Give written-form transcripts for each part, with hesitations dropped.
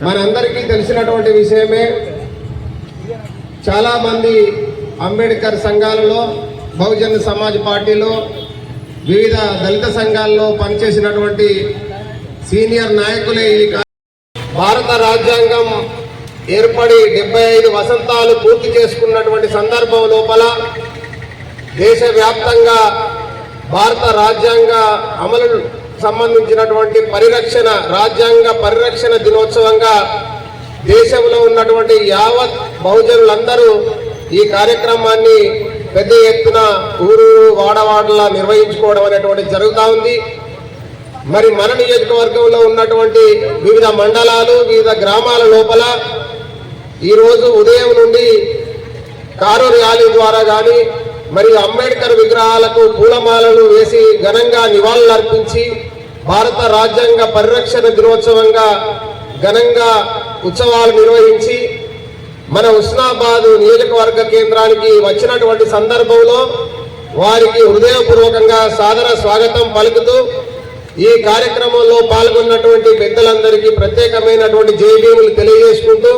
మనందరికీ తెలిసినటువంటి విషయమే, చాలా మంది అంబేద్కర్ సంఘాలలో, బహుజన్ సమాజ్ పార్టీలో, వివిధ దళిత సంఘాల్లో పనిచేసినటువంటి సీనియర్ నాయకులే ఈ భారత రాజ్యాంగం ఏర్పడి 75 వసంతాలు పూర్తి చేసుకున్నటువంటి సందర్భం లోపల దేశవ్యాప్తంగా భారత రాజ్యాంగ అమలు సంబంధించినటువంటి రాజ్యాంగ పరిరక్షణ దినోత్సవంగా దేశంలో ఉన్నటువంటి యావత్ బహుజనులందరూ ఈ కార్యక్రమాన్ని పెద్ద ఎత్తున ఊరు వాడవాడలా నిర్వహించుకోవడం అనేటువంటి జరుగుతూ ఉంది. మరి మన నియోజకవర్గంలో ఉన్నటువంటి వివిధ మండలాలు, వివిధ గ్రామాల లోపల ఈరోజు ఉదయం నుండి కారు ర్యాలీ ద్వారా కానీ మరి అంబేద్కర్ విగ్రహాలకు పూలమాలలు వేసి ఘనంగా నివాళులర్పించి భారత రాజ్యాంగ పరిరక్షణ దినోత్సవంగా ఘనంగా ఉత్సవాలు నిర్వహించి మన హుస్నాబాద్ నియోజకవర్గ కేంద్రానికి వచ్చినటువంటి సందర్భంలో వారికి హృదయపూర్వకంగా సాదర స్వాగతం పలుకుతూ ఈ కార్యక్రమంలో పాల్గొన్నటువంటి పెద్దలందరికీ ప్రత్యేకమైనటువంటి జైభీములు తెలియజేసుకుంటూ,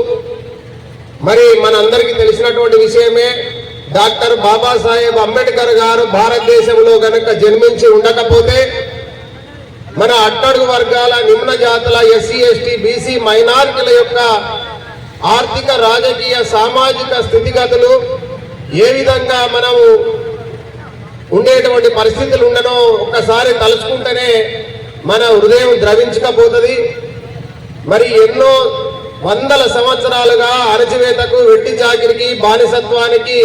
మరి మనందరికీ తెలిసినటువంటి విషయమే, డాక్టర్ బాబాసాహెబ్ అంబేద్కర్ గారు భారతదేశంలో గనక జన్మించి ఉండకపోతే మన అట్టడుగు వర్గాల, నిమ్న జాతుల, ఎస్సీ ఎస్టీ బీసీ మైనారిటీల యొక్క ఆర్థిక, రాజకీయ, సామాజిక స్థితిగతులు ఏ విధంగా మనము ఉండేటువంటి పరిస్థితులు ఉండనో ఒక్కసారి తలుచుకుంటేనే మన హృదయం ద్రవించకపోతుంది. మరి ఎన్నో వందల సంవత్సరాలుగా అణచివేతకు, వెట్టి చాకిరికి, బానిసత్వానికి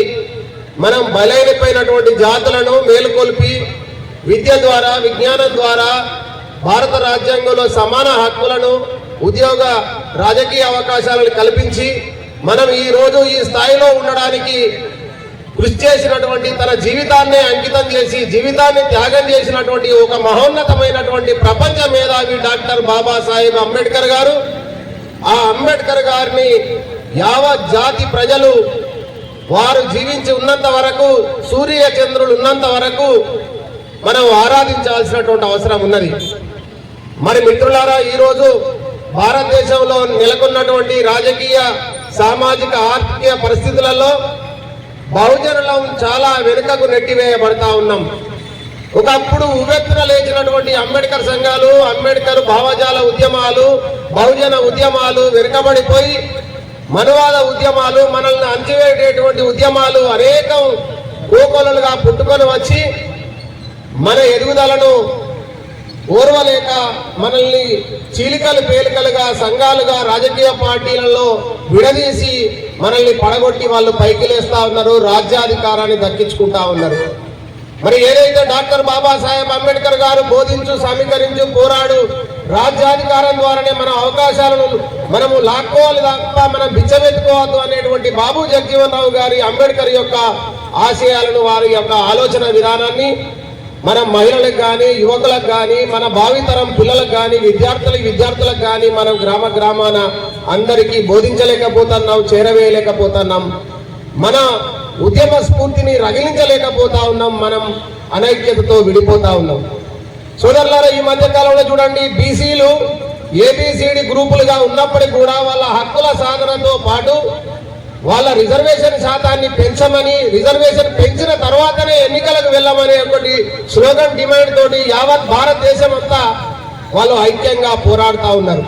మనం బలైపోయినటువంటి జాతులను మేలుకొల్పి విద్య ద్వారా, విజ్ఞానం ద్వారా భారత రాజ్యాంగంలో సమాన హక్కులను, ఉద్యోగ, రాజకీయ అవకాశాలను కల్పించి మనం ఈ రోజు ఈ స్థాయిలో ఉండడానికి కృషి చేసినటువంటి, తన జీవితాన్ని అంకితం చేసి జీవితాన్ని త్యాగం చేసినటువంటి ఒక మహోన్నతమైనటువంటి ప్రపంచ మేధావి డాక్టర్ బాబాసాహెబ్ అంబేద్కర్ గారు. ఆ అంబేద్కర్ గారిని యావత్ జాతి ప్రజలు వారు జీవించి ఉన్నంత వరకు, సూర్య చంద్రులు ఉన్నంత వరకు మనం ఆరాధించాల్సినటువంటి అవసరం ఉన్నది. మరి మిత్రులారా, ఈరోజు భారతదేశంలో నెలకొన్నటువంటి రాజకీయ, సామాజిక, ఆర్థిక పరిస్థితులలో బహుజనులం చాలా వెనుకకు నెట్టివేయబడతా ఉన్నాం. ఒకప్పుడు ఉవ్వెత్తున లేచినటువంటి అంబేద్కర్ సంఘాలు, అంబేద్కర్ భావజాల ఉద్యమాలు, బహుజన ఉద్యమాలు వెనుకబడిపోయి మనువాద ఉద్యమాలు, మనల్ని అంచివేటటువంటి ఉద్యమాలు అనేకం కోకొలలుగా పుట్టుకొని వచ్చి మన ఎదుగుదలను ఓర్వలేక మనల్ని చీలికలు పేలికలుగా, సంఘాలుగా, రాజకీయ పార్టీలలో విడదీసి మనల్ని పడగొట్టి వాళ్ళు పైకి లేస్తా ఉన్నారు, రాజ్యాధికారాన్ని దక్కించుకుంటా ఉన్నారు. మరి ఏదైతే డాక్టర్ బాబాసాహెబ్ అంబేద్కర్ గారు బోధించు, సమీకరించు, పోరాడు రాజ్యాధికారం ద్వారానే మన అవకాశాలను మనము లాక్కోవాలి తప్ప మనం బిచ్చమెత్తుకోవద్దు అనేటువంటి బాబు జగజీవన్ రావు గారి, అంబేద్కర్ యొక్క ఆశయాలను, వారి యొక్క ఆలోచన విధానాన్ని మన మహిళలకు కానీ, యువకులకు కానీ, మన భావితరం పిల్లలకు కానీ, విద్యార్థులకు కానీ మనం గ్రామాన అందరికీ బోధించలేకపోతున్నాం, చేరవేయలేకపోతున్నాం. మన ఉద్యమ స్ఫూర్తిని రగిలించలేకపోతా ఉన్నాం. మనం అనైక్యతతో విడిపోతా ఉన్నాం. సోదరులారా, ఈ మధ్య కాలంలో చూడండి, బీసీలు ఏబిసిడి గ్రూపులుగా ఉన్నప్పటికీ కూడా వాళ్ళ హక్కుల సాధనతో పాటు వాళ్ళ రిజర్వేషన్ శాతాన్ని పెంచమని, రిజర్వేషన్ పెంచిన తర్వాతనే ఎన్నికలకు వెళ్ళమనే ఒకటి స్లోగన్ డిమాండ్ తోటి యావత్ భారతదేశం అంతా వాళ్ళు ఐక్యంగా పోరాడుతూ ఉన్నారు.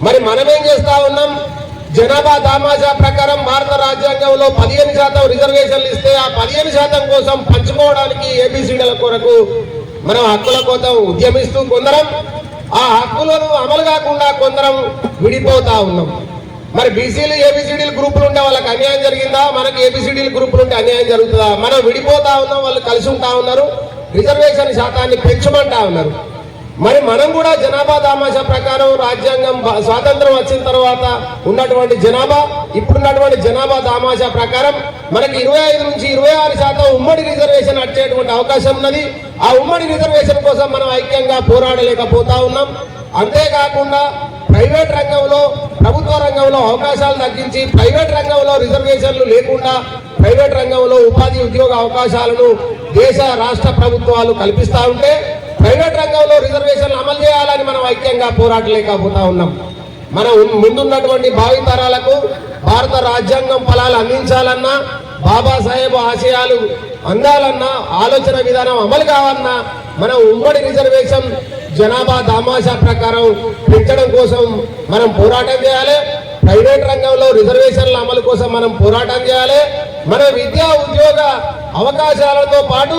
మరి మనమేం చేస్తా ఉన్నాం? జనాభా దామాషా ప్రకారం భారత రాజ్యాంగంలో 15% రిజర్వేషన్లు ఇస్తే ఆ 15% కోసం పంచుకోవడానికి ఏబిసిడీల కొరకు మనం హక్కుల కోసం ఉద్యమిస్తూ కొందరం ఆ హక్కులను అమలు కాకుండా కొందరం విడిపోతా ఉన్నాం. మరి బీసీలు ఏబిసిడీలు గ్రూపులు ఉంటే వాళ్ళకి అన్యాయం జరిగిందా? మనకి ఏబిసిడీలు గ్రూపులు ఉంటే అన్యాయం జరుగుతుందా? మనం విడిపోతా ఉన్నాం, వాళ్ళు కలిసి ఉంటా ఉన్నారు, రిజర్వేషన్ శాతాన్ని పెంచమంటా ఉన్నారు. మరి మనం కూడా జనాభా దామాషా ప్రకారం రాజ్యాంగం స్వాతంత్రం వచ్చిన తర్వాత ఉన్నటువంటి జనాభా, ఇప్పుడున్నటువంటి జనాభా దామాషా ప్రకారం మనకి 25 నుంచి 26% ఉమ్మడి రిజర్వేషన్ వచ్చేటువంటి అవకాశం ఉన్నది. ఆ ఉమ్మడి రిజర్వేషన్ కోసం మనం ఐక్యంగా పోరాడలేకపోతా ఉన్నాం. అంతేకాకుండా ప్రైవేట్ రంగంలో, ప్రభుత్వ రంగంలో అవకాశాలు తగ్గించి ప్రైవేట్ రంగంలో రిజర్వేషన్లు లేకుండా ప్రైవేట్ రంగంలో ఉపాధి, ఉద్యోగ అవకాశాలను దేశ, రాష్ట్ర ప్రభుత్వాలు కల్పిస్తూ ఉంటే ప్రైవేట్ రంగంలో రిజర్వేషన్లు అమలు చేయాలని మనం ఐక్యంగా పోరాడలేకపోతా ఉన్నాం. మన ముందున్నటువంటి భావితరాలకు భారత రాజ్యాంగం ఫలాలు అందించాలన్నా, బాబాసాహెబ్ ఆశయాలు అందాలన్నా, ఆలోచన విధానం అమలు కావాలన్నా మనం ఉమ్మడి రిజర్వేషన్ జనాభా దామాషా ప్రకారం పెంచడం కోసం మనం పోరాటం చేయాలి. ప్రైవేట్ రంగంలో రిజర్వేషన్ల అమలు కోసం మనం పోరాటం చేయాలి. మన విద్యా ఉద్యోగ అవకాశాలతో పాటు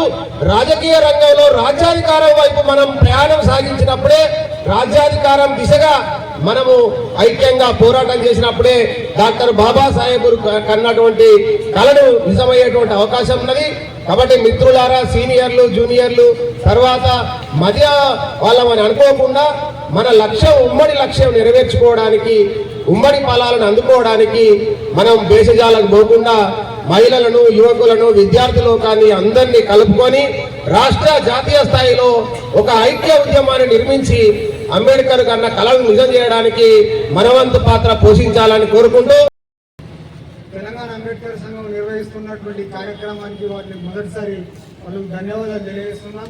రాజకీయ రంగంలో రాజ్యాధికారం వైపు మనం ప్రయాణం సాగించినప్పుడే, రాజ్యాధికారం దిశగా మనము ఐక్యంగా పోరాటం చేసినప్పుడే డాక్టర్ బాబాసాహెబ్ కన్నటువంటి కళను నిజమయ్యేటువంటి అవకాశం ఉన్నది. కాబట్టి మిత్రులారా, సీనియర్లు, జూనియర్లు, తర్వాత మధ్య వాళ్ళమని అనుకోకుండా మన లక్ష్యం, ఉమ్మడి లక్ష్యం నెరవేర్చుకోవడానికి, ఉమ్మడి ఫలాలను అందుకోవడానికి మనం దేశజాలకు పోకుండా మహిళలను, యువకులను, విద్యార్థి లోకాన్ని అందరినీ కలుపుకొని రాష్ట్ర, జాతీయ స్థాయిలో ఒక ఐక్య ఉద్యమాన్ని నిర్మించి అంబేద్కర్ కన్న కళను నిజం చేయడానికి మనవంతు పాత్ర పోషించాలని కోరుకుంటూ, తెలంగాణ అంబేద్కర్ సంఘం నిర్వహిస్తున్నటువంటి కార్యక్రమానికి వారిని మొదటిసారి వాళ్ళకు ధన్యవాదాలు తెలియజేస్తున్నాం.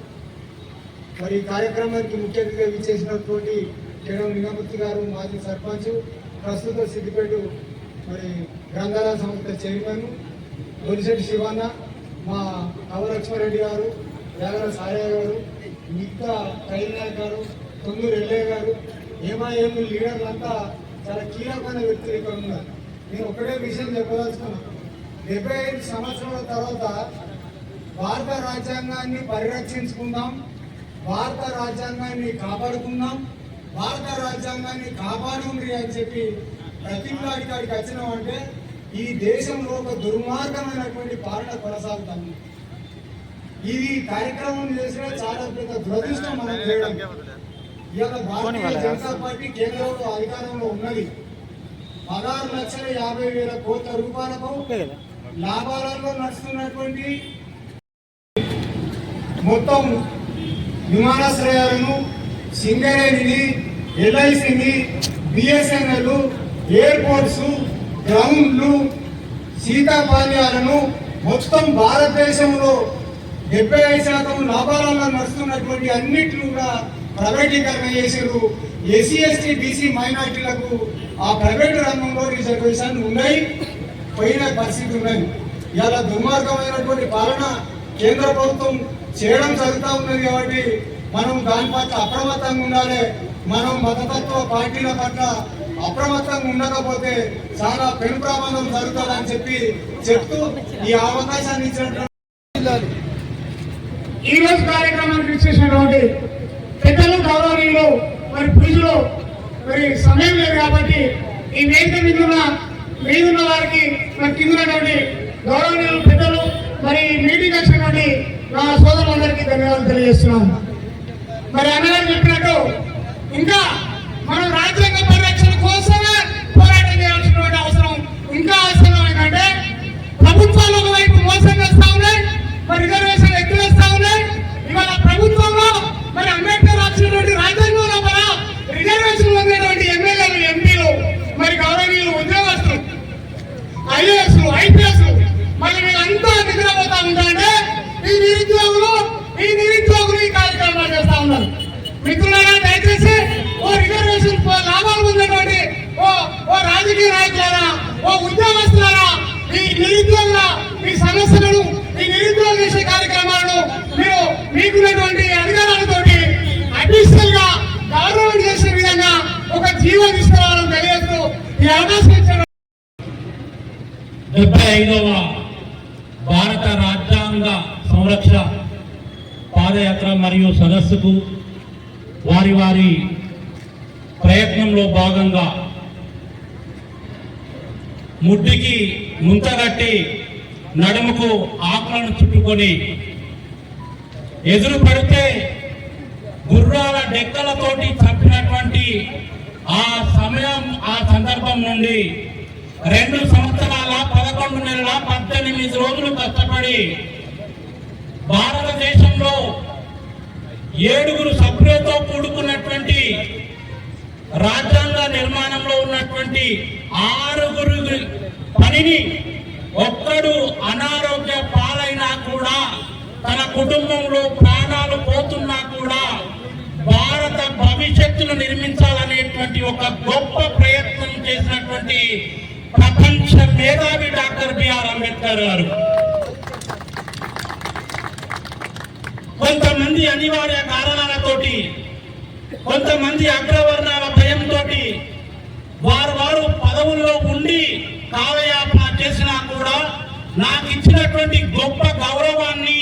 మరి ఈ కార్యక్రమానికి ముఖ్య అతిథిగా విచ్చేసినటువంటి కేడం లింగమూర్తి గారు, మాజీ సర్పంచ్, ప్రస్తుత సిద్దిపేట మరి గ్రంథాలయ సంస్థ చైర్మన్, బొలిశెట్టి శివన్న, మా నవలక్ష్మారెడ్డి గారు, యాగల సాయయ్య గారు, మిగతా కైనాయక్ గారు, తొందూరు ఎల్లయ్య గారు, ఏమాఏం లీడర్లంతా చాలా కీలకమైన వ్యక్తులు ఇక్కడ ఉన్నారు. నేను ఒకటే విషయం చెప్పదలుచుకున్నాను. 75 సంవత్సరాల తర్వాత భారత రాజ్యాంగాన్ని పరిరక్షించుకుందాం, భారత రాజ్యాంగాన్ని కాపాడుకుందాం, భారత రాజ్యాంగాన్ని కాపాడుండ్రి అని చెప్పి ప్రతిపాడికాడికి వచ్చినామంటే ఈ దేశంలో ఒక దుర్మార్గమైనటువంటి పాలన కొనసాగుతాము. ఇది కార్యక్రమం చేసిన చాలా పెద్ద దురదృష్టం మనం చేయడం. ఇవాళ భారతీయ జనతా పార్టీ కేంద్రంలో అధికారంలో ఉన్నది. 16,50,000 కోట్ల రూపాయలకు లాభాలలో నడుస్తున్నటువంటి మొత్తం విమానాశ్రయాలను, సింగరేణిని, ఎల్ఐసిని, బిఎస్ఎన్ఎల్, ఎయిర్పోర్ట్స్, గ్రౌండ్లు, శీతాపాల్యాలను మొత్తం భారతదేశంలో 75% లాభాలలో నడుస్తున్నటువంటి అన్నిట్లు కూడా ప్రైవేటీకరణ చేసారు. ఎస్సీ, ఎస్టీ, బీసీ మైనార్టీలకు ఆ ప్రైవేటు రంగంలో రిజర్వేషన్ ఉన్నాయి, పోయిన పరిస్థితి ఉన్నాయి. ఇలా దుర్మార్గమైనటువంటి పాలన కేంద్ర ప్రభుత్వం చేయడం జరుగుతూ ఉన్నది. కాబట్టి మనం దాని పట్ల అప్రమత్తంగా ఉండాలి. మనం మతతత్వ పార్టీల పట్ల అప్రమత్తంగా ఉండకపోతే చాలా పెను ప్రమాదం జరుగుతుందని చెప్తూ ఈ అవకాశాన్ని ఇచ్చినటువంటి ఈ రోజు కార్యక్రమానికి ఇచ్చేసినటువంటి పెద్దలు, గౌరవనీయులు, మరి పూజలు మరి సమయం లేదు కాబట్టి ఈ వేదిక మీదున్న వారికి మరి కిందటువంటి గౌరవనీయులు, పెద్దలు, మరి మీటింగ్ వచ్చినటువంటి నా సోదరులందరికీ ధన్యవాదాలు తెలియజేస్తున్నాను. మరి అన్నగారు చెప్పినట్టు ఇంకా మనం రాజ్యాంగ పరిరక్షణ కోసమే పోరాటం చేయాల్సినటువంటి అవసరం ఇంకా అవసరం ఏంటంటే ప్రభుత్వాలు ఒకవైపు మోసం చేస్తా ఉన్నాయి, మరి రిజర్వేషన్ ఎత్తువేస్తా ఉన్నాయి. ఇవాళ ప్రభుత్వంలో మరి అంబేద్కర్ రాసినటువంటి రాజ్యాంగం లోపల రిజర్వేషన్ పొందేటువంటి ఎమ్మెల్యేలు, ఎంపీలు, మరి గౌరవనీయులు, ఉద్యోగస్తులు, ఐఏఎస్, ఐపీఎస్, మరి వీళ్ళంతా నిద్రపోతా ఉంటారంటే ఈ నిరుద్యోగులు ఈ కార్యక్రమాలు చేస్తా ఉన్నారు. మిత్రులారా, దయచేసి ఓ రిజర్వేషన్ లాభాలు పొందేటువంటి ఓ రాజకీయ నాయకులారా, ఓ ఉద్యోగస్తులారా, ఈ నిరుద్యోగుల ఈ సమస్యలను, ఈ నిరుద్యోగ చేసే కార్యక్రమాలను మీరు మీకున్నటువంటి అధికారాలతోటి అడిషనల్ గా గవర్నమెంట్ చేసే విధంగా ఒక జీవో తీసుకురావాలని తెలియజేస్తూ ఈ అవకాశం ఇచ్చారు. 75వ భారత రాజ్యాంగ సంరక్షణ పాదయాత్ర మరియు సదస్సుకు వారి ప్రయత్నంలో భాగంగా ముడ్డికి ముంతగట్టి నడుముకు ఆకులను చుట్టుకొని ఎదురు పడితే గుర్రాల డెక్కలతోటి చంపినటువంటి ఆ సమయం, ఆ సందర్భం నుండి 2 సంవత్సరాల 11 నెలల 18 రోజులు కష్టపడి భారతదేశంలో 7 సభ్యులతో కూడుకున్నటువంటి రాజ్యాంగ నిర్మాణంలో ఉన్నటువంటి 6 పనిని ఒక్కడు అనారోగ్య పాలైనా కూడా, తన కుటుంబంలో ప్రాణాలు పోతున్నా కూడా భారత భవిష్యత్తును నిర్మించాలనేటువంటి ఒక గొప్ప ప్రయత్నం చేసినటువంటి ప్రపంచ మేధావి డాక్టర్ బిఆర్ అంబేద్కర్ గారు. కొంతమంది అనివార్య కారణాలతోటి, కొంతమంది అగ్రవర్ణాల భయంతో వారు పదవుల్లో ఉండి కాలయాపన చేసినా కూడా నాకు ఇచ్చినటువంటి గొప్ప గౌరవాన్ని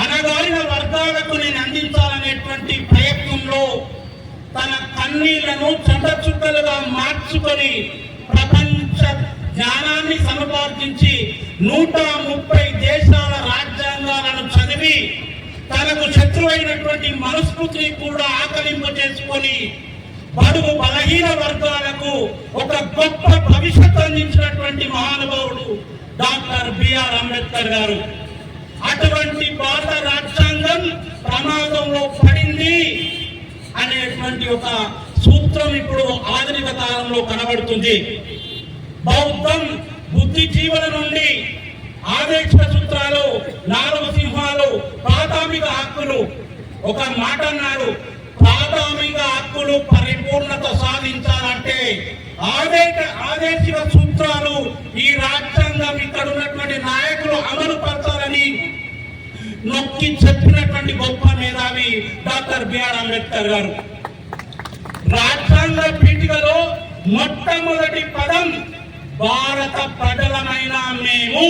అనగారిన వర్గాలకు నేను అందించాలనేటువంటి ప్రయత్నంలో తన కన్నీళ్లను చెండచుక్కలుగా మార్చుకొని ప్రపంచ జ్ఞానాన్ని సముపార్జించి 130 దేశాల రాజ్యాంగాలను చదివి తనకు శత్రువైనటువంటి మనస్ఫూర్తిని కూడా ఆకలింపు చేసుకొని బడుగు బలహీన వర్గాలకు ఒక గొప్ప భవిష్యత్తు అందించినటువంటి మహానుభావుడు డాక్టర్ బిఆర్ అంబేద్కర్ గారు. అటువంటి భారత రాజ్యాంగం ప్రమాదంలో పడింది అనేటువంటి ఒక సూత్రం ఇప్పుడు ఆధునిక కాలంలో కనబడుతుంది. బౌద్ధం బుద్ధిజీవుల నుండి ఆదేశ సూత్రాలు, 4 సింహాలు, ప్రాథమిక హక్కులు. ఒక మాట అన్నారు, ప్రాథమిక హక్కులు పరిపూర్ణత సాధించాలంటే ఆదేశిక సూత్రాలు ఈ రాజ్యాంగం ఇక్కడ ఉన్నటువంటి నాయకులు అమలు పరచాలని నొక్కి చెప్పినటువంటి గొప్ప మేధావి డాక్టర్ బిఆర్ అంబేద్కర్ గారు. రాజ్యాంగ పీఠికలో మొట్టమొదటి పదం భారత ప్రజలమైన మేము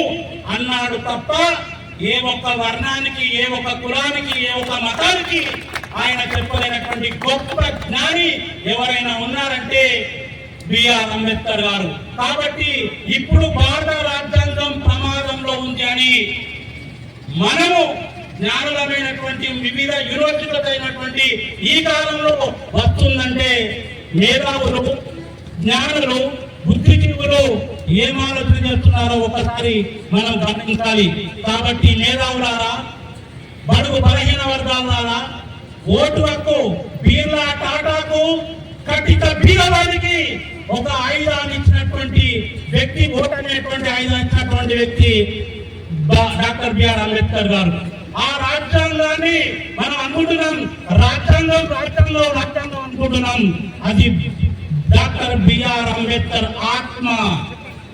అన్నాడు తప్ప ఏ ఒక్క వర్ణానికి, ఏ ఒక్క కులానికి, ఏ ఒక్క మతానికి ఆయన చెప్పలేనటువంటి గొప్ప జ్ఞాని ఎవరైనా ఉన్నారంటే బిఆర్ అంబేద్కర్ గారు. కాబట్టి ఇప్పుడు భారత రాజ్యాంగం ప్రమాదంలో ఉంది అని మనము జ్ఞానులమైనటువంటి వివిధ యూనివర్సిటీలకు అయినటువంటి ఈ కాలంలో వస్తుందంటే మేధావులు, జ్ఞానులు, బుద్ధిజీవులు ఏం ఆలోచన చేస్తున్నారో ఒకసారి మనం గమనించాలి. కాబట్టి మేధావులారా, బడుగు బలహీన వర్గాలారా, ఓటు హక్కు బిర్లా టాటాకు కటిక బీదవాడికి ఒక ఆయుధాన్ని ఇచ్చినటువంటి వ్యక్తి, ఓటు అనేటువంటి ఆయుధాన్ని ఇచ్చినటువంటి వ్యక్తి డాక్టర్ బిఆర్ అంబేద్కర్ గారు. ఆ రాజ్యాంగాన్ని మనం అనుకుంటున్నాం, రాజ్యాంగం అనుకుంటున్నాం. అది డాక్టర్ బిఆర్ అంబేద్కర్ ఆత్మ.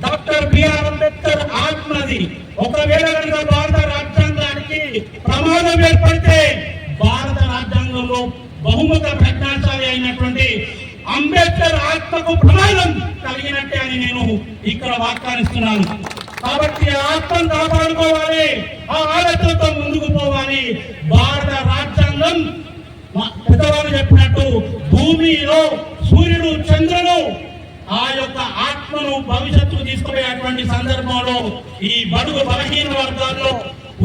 డాక్టర్ బిఆర్ అంబేద్కర్ ఆత్మది. ఒకవేళ కనుక భారత రాజ్యాంగానికి ప్రమాదం ఏర్పడితే భారత రాజ్యాంగంలో బహుముఖ ప్రజ్ఞాశాలి అయినటువంటి అంబేద్కర్ ఆత్మకు ప్రమాదం కలిగినట్టే అని నేను ఇక్కడ వ్యాఖ్యానిస్తున్నాను. కాబట్టి ఆత్మను కాపాడుకోవాలి, ఆ ఆలోచనతో ముందుకు పోవాలి. భారత రాజ్యాంగం పెద్దవాళ్ళు చెప్పినట్టు భూమిలో సూర్యుడు, చంద్రుడు ఆ యొక్క ఆత్మను భవిష్యత్తుకు తీసుకుపోయేటువంటి సందర్భంలో ఈ బడుగు బలహీన వర్గాల్లో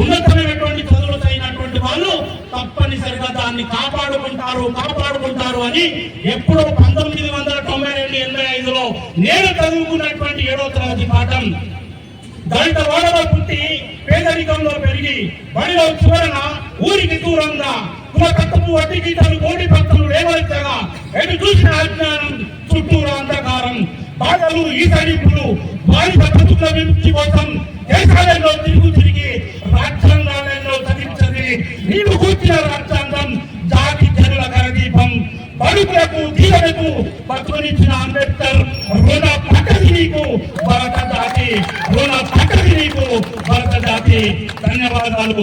ఉన్నతమైనటువంటి చదువులు అయినటువంటి వాళ్ళు తప్పనిసరిగా దాన్ని కాపాడుకుంటారు అని ఎప్పుడో 1992-85లో నేను చదువుకున్నటువంటి 7వ తరగతి పాఠం. దళిత వాడలో పుట్టి పేదరికంలో పెరిగి బడిలో చివరన ఊరికి దూరంగా కులకత్తపు వడ్డీ గీతాలు కోటి భక్తులు లేవనెత్తగా ఎటు చూసిన అజ్ఞానం, చుట్టూరా అంధకారం, బాధలు, ఈసడింపులు, వారి బతుకుల విముక్తి కోసం దేశాలలో తిరిగి రాజ్యాంగాలలో చదివి నీవు కూర్చిన రాజ్యాంగం జాతి జనుల కరదీపం, బడుగులకు దీవెనకు బతుకునిచ్చిన అంబేద్కర్ రుణ పట్టది నీకు భరత జాతి, రుణ పట్టది నీకు భరత జాతి. ధన్యవాదాలు.